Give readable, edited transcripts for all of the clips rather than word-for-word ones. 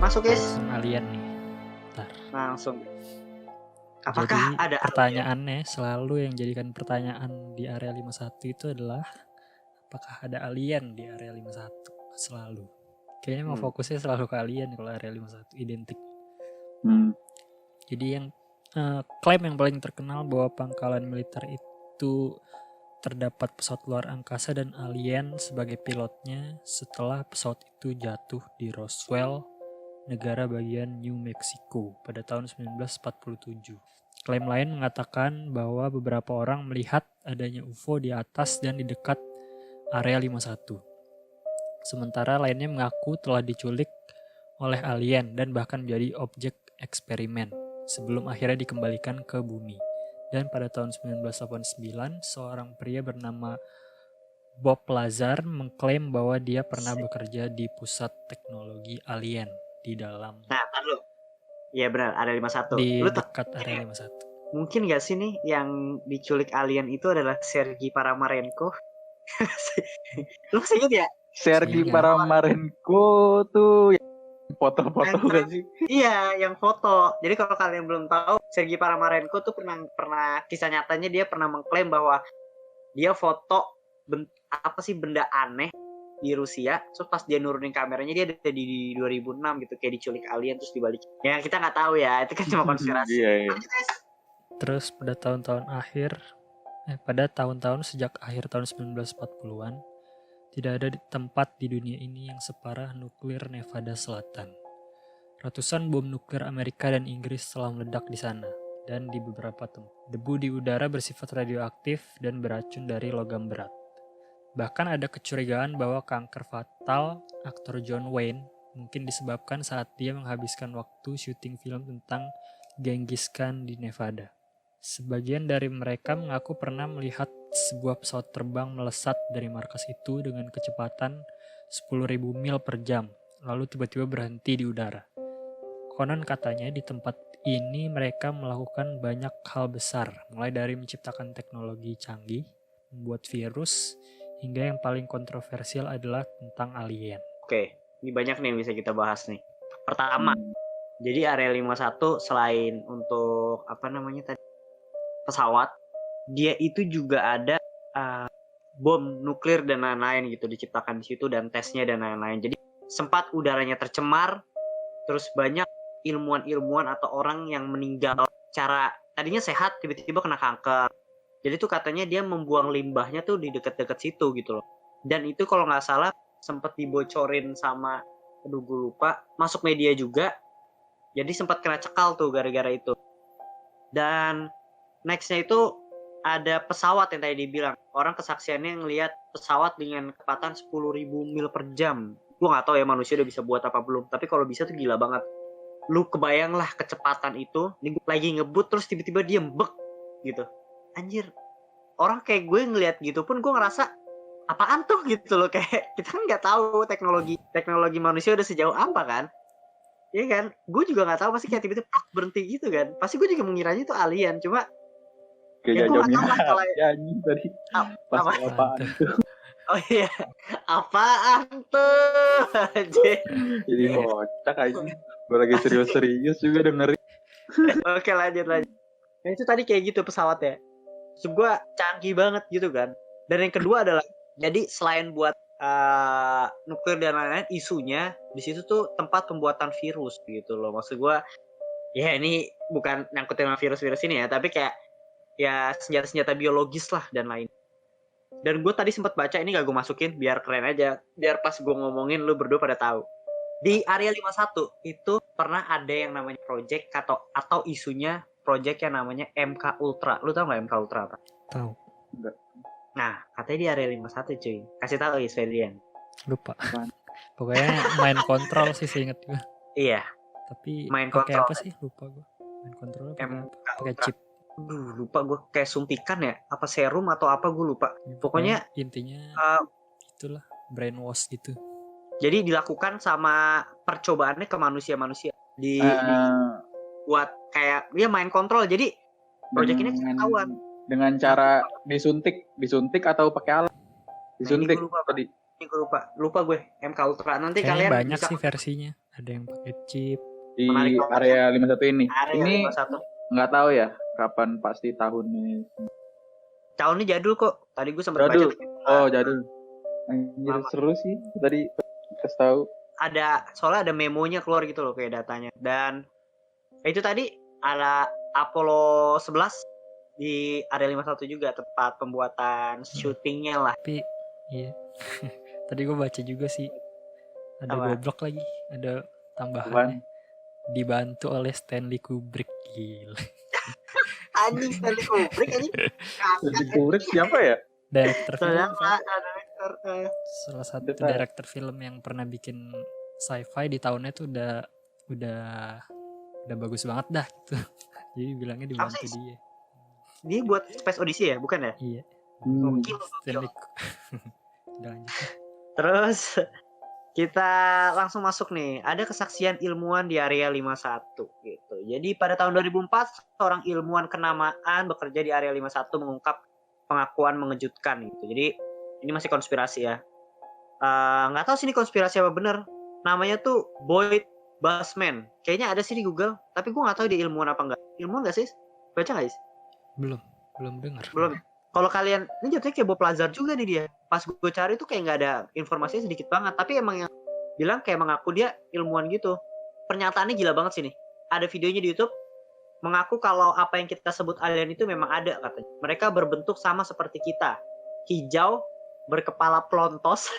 Masuk guys. Langsung alien nih. Bentar. Langsung. Apakah Jadi ada pertanyaannya selalu yang jadikan pertanyaan di area 51 itu adalah apakah ada alien di area 51? Selalu. Kayaknya mau fokusnya selalu ke alien kalau area 51 identik. Jadi yang klaim yang paling terkenal bahwa pangkalan militer itu terdapat pesawat luar angkasa dan alien sebagai pilotnya setelah pesawat itu jatuh di Roswell, negara bagian New Mexico pada tahun 1947. Klaim lain mengatakan bahwa beberapa orang melihat adanya UFO di atas dan di dekat area 51. Sementara lainnya mengaku telah diculik oleh alien dan bahkan menjadi objek eksperimen sebelum akhirnya dikembalikan ke bumi. Dan pada tahun 1989, seorang pria bernama Bob Lazar mengklaim bahwa dia pernah bekerja di pusat teknologi alien di dalam. Nah, lu. Iya benar, area 51. Di Lu dekat area 51. Mungkin gak sih nih yang diculik alien itu adalah Sergei Paramarenko? Lu masih ingat ya? Sergei Paramarenko tuh foto-foto kan sih? Iya, yang foto. Jadi kalau kalian belum tahu, Sergei Paramarenko tuh pernah kisah nyatanya dia pernah mengklaim bahwa dia foto benda aneh di Rusia, terus pas dia nurunin kameranya dia ada di 2006 gitu, kayak diculik alien terus dibalik. Ya kita nggak tahu ya, itu kan cuma konspirasi. Iya. Terus pada tahun-tahun sejak akhir tahun 1940-an, tidak ada tempat di dunia ini yang separah nuklir Nevada Selatan. Ratusan bom nuklir Amerika dan Inggris telah meledak di sana dan di beberapa tempat. Debu di udara bersifat radioaktif dan beracun dari logam berat. Bahkan ada kecurigaan bahwa kanker fatal aktor John Wayne mungkin disebabkan saat dia menghabiskan waktu syuting film tentang Genghis Khan di Nevada. Sebagian dari mereka mengaku pernah melihat sebuah pesawat terbang melesat dari markas itu dengan kecepatan 10.000 mil per jam, lalu tiba-tiba berhenti di udara. Konon katanya di tempat ini mereka melakukan banyak hal besar, mulai dari menciptakan teknologi canggih, membuat virus, hingga yang paling kontroversial adalah tentang alien. Oke, ini banyak nih yang bisa kita bahas nih. Pertama, jadi area 51 selain untuk pesawat, dia itu juga ada bom nuklir dan lain-lain gitu diciptakan di situ dan tesnya dan lain-lain. Jadi sempat udaranya tercemar, terus banyak ilmuwan atau orang yang meninggal cara tadinya sehat tiba-tiba kena kanker. Jadi tuh katanya dia membuang limbahnya tuh di dekat-dekat situ gitu loh. Dan itu kalau nggak salah sempat dibocorin sama, gue lupa, masuk media juga. Jadi sempat kena cekal tuh gara-gara itu. Dan nextnya itu ada pesawat yang tadi dibilang. Orang kesaksiannya ngelihat pesawat dengan kecepatan 10.000 mil per jam. Gue nggak tahu ya manusia udah bisa buat apa belum. Tapi kalau bisa tuh gila banget. Lu kebayang lah kecepatan itu. Lagi ngebut terus tiba-tiba dia mbek gitu. Anjir, orang kayak gue ngelihat gitu pun gue ngerasa apaan tuh gitu loh, kayak kita kan nggak tahu teknologi manusia udah sejauh apa kan, ya kan? Gue juga nggak tahu, pasti kayak tiba-tiba berhenti gitu kan, pasti gue juga mengiranya itu alien, cuma kayak jauhnya anjing tadi apaan tuh. Oh iya, apaan tuh aja. Jadi kocak aja, gue lagi serius juga dengerin. Oke, lanjut. Nah itu tadi kayak gitu pesawatnya. Sebuah canggih banget gitu kan. Dan yang kedua adalah, jadi selain buat nuklir dan lain-lain, isunya di situ tuh tempat pembuatan virus gitu loh. Maksud gue, ya ini bukan nyangkutin sama virus-virus ini ya, tapi kayak ya senjata-senjata biologis lah dan lain. Dan gue tadi sempat baca, ini gak gue masukin biar keren aja, biar pas gue ngomongin lu berdua pada tahu. Di area 51 itu pernah ada yang namanya project atau isunya project yang namanya MK Ultra. Lu tau gak MK Ultra apa? Tahu. Enggak. Nah, katanya di area 51 cuy. Kasih tahu ya, Svedian. Lupa. Pokoknya main kontrol sih seingat gue. Iya. Tapi main pakai kontrol apa sih? Lupa gue. Main kontrol pakai Ultra. chip. Lupa gue, kayak suntikan ya? Apa serum atau apa gue lupa. Pokoknya intinya itulah brainwash gitu. Jadi dilakukan sama percobaannya ke manusia-manusia. Buat kayak dia main kontrol. Jadi project ini ketahuan dengan cara disuntik atau pakai alat. Disuntik tadi. Ini gue lupa gue MK Ultra. Nanti kayaknya kalian banyak bisa sih versinya. ada yang pakai chip. Di Menarik banget. area 51 ini. Area Ini 51. nggak tahu ya kapan pasti tahunnya. Tahunnya jadul kok. Tadi gue sempat baca. Jadul. tapi Oh, jadul. Anjir, Lama. seru sih. Tadi kasih tahu. soalnya ada memonya keluar gitu loh kayak datanya. Dan itu tadi ada Apollo 11 di area 51 juga tempat pembuatan syutingnya lah. Tapi iya. Tadi gue baca juga sih. Ada Apa? goblok lagi. Ada Apaan? tambahannya. Dibantu oleh Stanley Kubrick. Gila. Anjing Stanley Kubrick anjing. Stanley Kubrick siapa ya? Director film. Director. Salah satu Betul. director film yang pernah bikin sci-fi di tahunnya tuh udah bagus banget dah gitu. Jadi bilangnya dibantu Apa sih? dia. Dia buat Space Odyssey ya, bukan ya? Iya. Gokil. Stanley Udah lanjut. Terus kita langsung masuk nih. Ada kesaksian ilmuwan di area 51 gitu. Jadi pada tahun 2004 seorang ilmuwan kenamaan bekerja di area 51 mengungkap pengakuan mengejutkan gitu. Jadi ini masih konspirasi ya. Nggak tahu sih ini konspirasi apa bener. Namanya tuh Boyd Buzzman. Kayaknya ada sih di Google. Tapi gue nggak tahu dia ilmuwan apa enggak. Ilmuwan nggak sih? Baca nggak sih? Belum dengar. Belum. Kalau kalian, ini jatuhnya kayak Bob Lazar juga nih dia. Pas gue cari tuh kayak nggak ada informasinya sedikit banget. Tapi emang yang bilang kayak mengaku dia ilmuwan gitu. Pernyataannya gila banget sih nih. Ada videonya di YouTube. Mengaku kalau apa yang kita sebut alien itu memang ada katanya. Mereka berbentuk sama seperti kita. Hijau, berkepala plontos.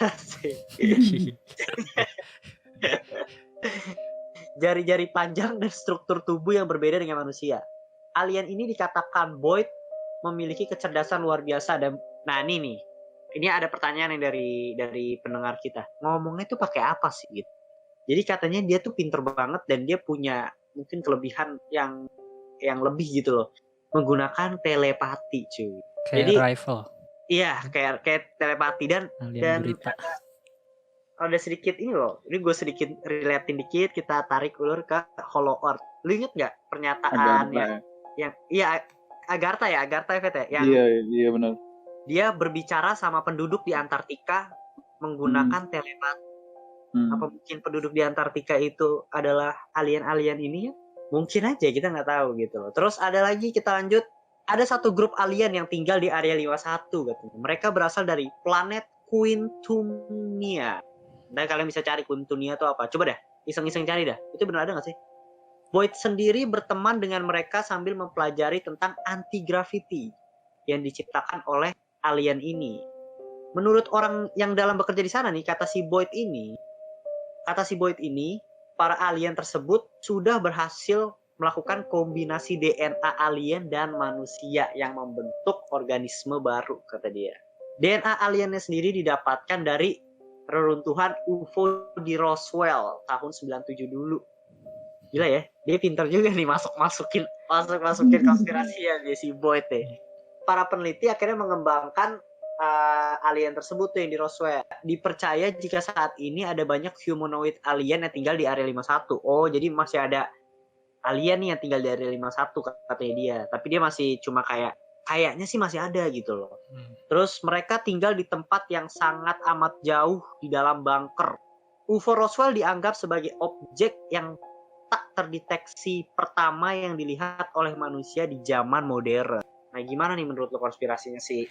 Jari-jari panjang dan struktur tubuh yang berbeda dengan manusia. Alien ini dikatakan Boyd memiliki kecerdasan luar biasa dan nah ini nih. Ini ada pertanyaan yang dari pendengar kita. Ngomongnya tuh pakai apa sih gitu. Jadi katanya dia tuh pinter banget dan dia punya mungkin kelebihan yang lebih gitu loh. Menggunakan telepati, cuy. Kayak Jadi rival iya, kayak telepati dan alien berita. ada sedikit ini loh. Ini gue sedikit relatein dikit, kita tarik ulur ke Hollow Earth. Lu inget nggak pernyataan Agartha. yang iya Agartha ya Vet ya, yang Iya benar. dia berbicara sama penduduk di Antartika menggunakan telepati. Apa mungkin penduduk di Antartika itu adalah alien-alien ini ya? Mungkin aja, kita nggak tahu gitu loh. Terus ada lagi, kita lanjut. Ada satu grup alien yang tinggal di area 51 katanya. Mereka berasal dari planet Quintunia. Dan kalian bisa cari Quintunia itu apa. Coba dah, iseng-iseng cari dah. Itu benar ada nggak sih? Boyd sendiri berteman dengan mereka sambil mempelajari tentang anti-gravity yang diciptakan oleh alien ini. Menurut orang yang dalam bekerja di sana nih, kata si Boyd ini, para alien tersebut sudah berhasil melakukan kombinasi DNA alien dan manusia yang membentuk organisme baru, kata dia. DNA aliennya sendiri didapatkan dari reruntuhan UFO di Roswell tahun 97 dulu. Gila ya, dia pintar juga nih masukin konspirasi ya dia si Boyd deh. Para peneliti akhirnya mengembangkan alien tersebut tuh yang di Roswell. Dipercaya jika saat ini ada banyak humanoid alien yang tinggal di area 51. Oh, jadi masih ada alien nih yang tinggal di area 51 katanya dia. Tapi dia masih cuma kayaknya sih masih ada gitu loh. Terus mereka tinggal di tempat yang sangat amat jauh di dalam bunker. UFO Roswell dianggap sebagai objek yang tak terdeteksi pertama yang dilihat oleh manusia di zaman modern. Nah, gimana nih menurut lo konspirasinya si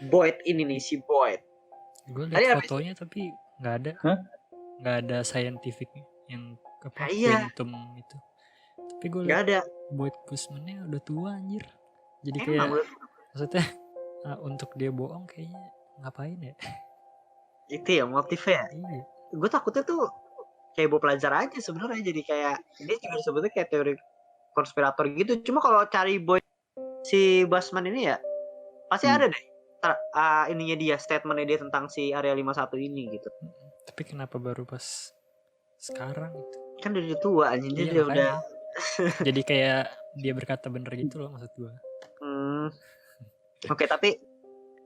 Boyd ini nih, si Boyd? Gue lihat fotonya tapi nggak ada. Nggak ada scientific yang apa quantum itu. Tapi gue lihat ada. Boyd Buzzman-nya udah tua anjir. Jadi kayak maksudnya untuk dia bohong kayaknya ngapain ya? Itu ya motifnya. Iya. Gue takutnya tuh kayak Bob Lazar aja sebenarnya, jadi kayak dia juga sebetulnya kayak teori konspirator gitu. Cuma kalau cari Boyd si Buzzman ini ya pasti ada deh ininya dia, statementnya dia tentang si area 51 ini gitu. Tapi kenapa baru pas sekarang itu? Kan udah tua anjing, iya, dia udah jadi kayak dia berkata bener gitu loh maksud gue. Oke, tapi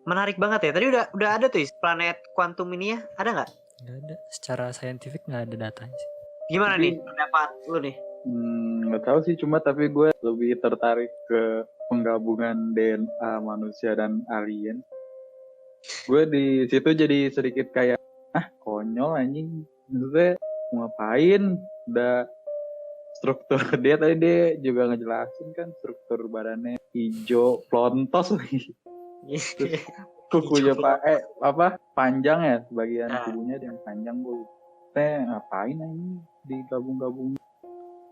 menarik banget ya. Tadi udah ada tuh planet kuantum ini ya, ada nggak? Nggak ada, secara saintifik nggak ada datanya sih. Gimana nih pendapat lu nih? Nggak tahu sih, cuma tapi gue lebih tertarik ke penggabungan DNA manusia dan alien. Gue di situ jadi sedikit kayak konyol anjing. Maksudnya mau ngapain, udah struktur dia tadi dia juga ngejelasin kan struktur badannya hijau plontos lagi. Terus kukunya panjang ya, bagian tubuhnya yang panjang gue. Ngapain ini digabung-gabung?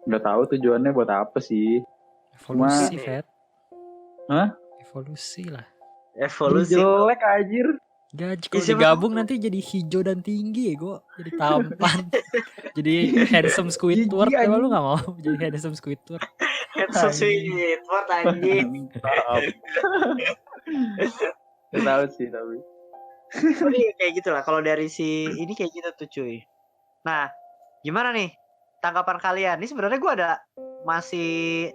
Nggak tahu tujuannya buat apa sih. Evolusi, Fed. Hah? Evolusi lah. Evolusi. Jelek anjir. Gaji kalau digabung nanti jadi hijau dan tinggi ya gue. Jadi tampan. Jadi handsome Squidward. Emang lu gak mau jadi handsome Squidward? Handsome Squidward anjing. Gak tahu sih tapi. Tapi kayak gitulah. Kalau dari si ini kayak gitu tuh cuy. Nah, gimana nih tanggapan kalian? Ini sebenarnya gue masih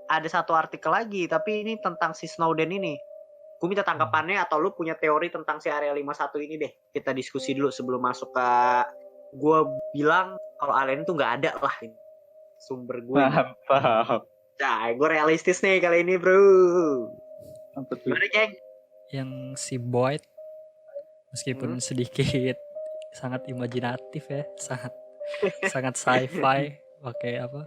ada satu artikel lagi, tapi ini tentang si Snowden ini. Gue minta tanggapannya atau lu punya teori tentang si Area 51 ini deh. Kita diskusi dulu sebelum masuk ke... Gue bilang kalau alien itu nggak ada lah ini. Sumber gue. Mantap. Nah, gue realistis nih kali ini bro. Gimana geng? Yang si Boyd, meskipun sedikit sangat imajinatif ya, sangat sci-fi, pakai apa?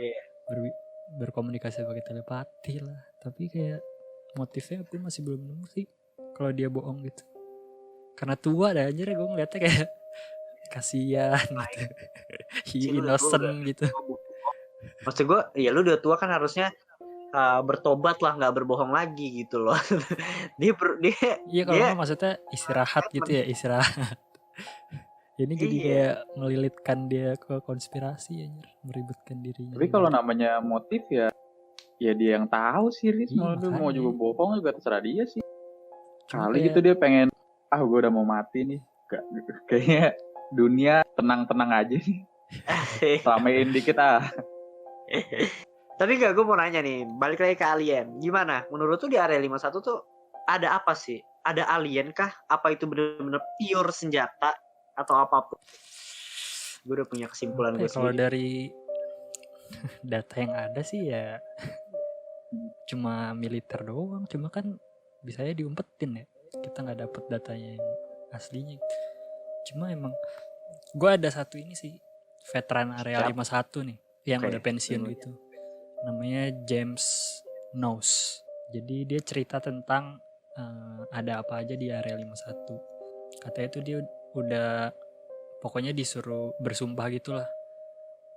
Berkomunikasi pakai telepati lah. Tapi kayak motifnya aku masih belum nemu sih kalau dia bohong gitu. Karena tua dah anjir, gue ngeliatnya kayak kasihan gitu. Innocent gitu. Maksud gue, ya lu udah tua kan harusnya bertobat lah, nggak berbohong lagi gitu loh. Iya kalau maksudnya istirahat gitu ya, istirahat. Ini jadi kayak melilitkan dia ke konspirasi anjir, meributkan dirinya. Tapi kalau namanya motif ya dia yang tahu sih, Riz. Mau juga bohong juga terserah dia sih. Kali gitu dia pengen, gue udah mau mati nih. Kayaknya dunia tenang-tenang aja nih. Samain dikit Tapi gue mau nanya nih, balik lagi ke alien. Gimana? Menurut tuh di Area 51 tuh ada apa sih? Ada alien kah? Apa itu benar-benar pure senjata atau apapun? Gue udah punya kesimpulan gue kalau dari data yang ada sih ya cuma militer doang. Cuma kan bisanya diumpetin ya. Kita nggak dapet datanya yang aslinya. Cuma emang gue ada satu ini sih, veteran Area 51 nih yang udah pensiun gitu. Namanya James Knowles. Jadi dia cerita tentang ada apa aja di Area 51. Katanya itu dia udah pokoknya disuruh bersumpah gitulah,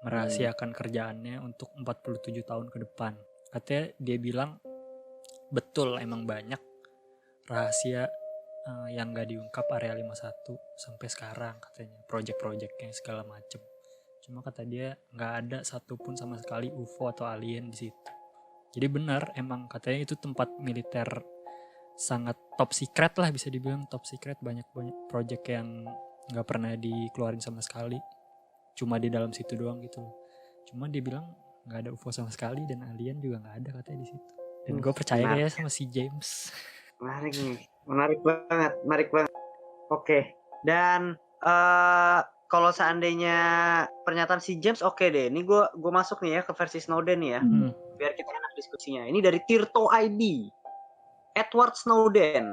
merahasiakan kerjaannya untuk 47 tahun ke depan. Katanya dia bilang betul emang banyak rahasia yang gak diungkap Area 51 sampai sekarang katanya, project-projectnya segala macem. Cuma kata dia gak ada satupun sama sekali UFO atau alien di situ. Jadi benar emang katanya itu tempat militer sangat top secret lah, bisa dibilang top secret. Banyak project yang gak pernah dikeluarin sama sekali, cuma di dalam situ doang gitu. Cuma dia bilang gak ada UFO sama sekali dan alien juga gak ada katanya di situ. Dan gue percaya kayak sama si James. Menarik nih, menarik banget. Oke. Dan kalau seandainya pernyataan si James oke deh. Ini gue masuk nih ya ke versi Snowden nih ya. Biar kita enak diskusinya. Ini dari Tirto ID. Edward Snowden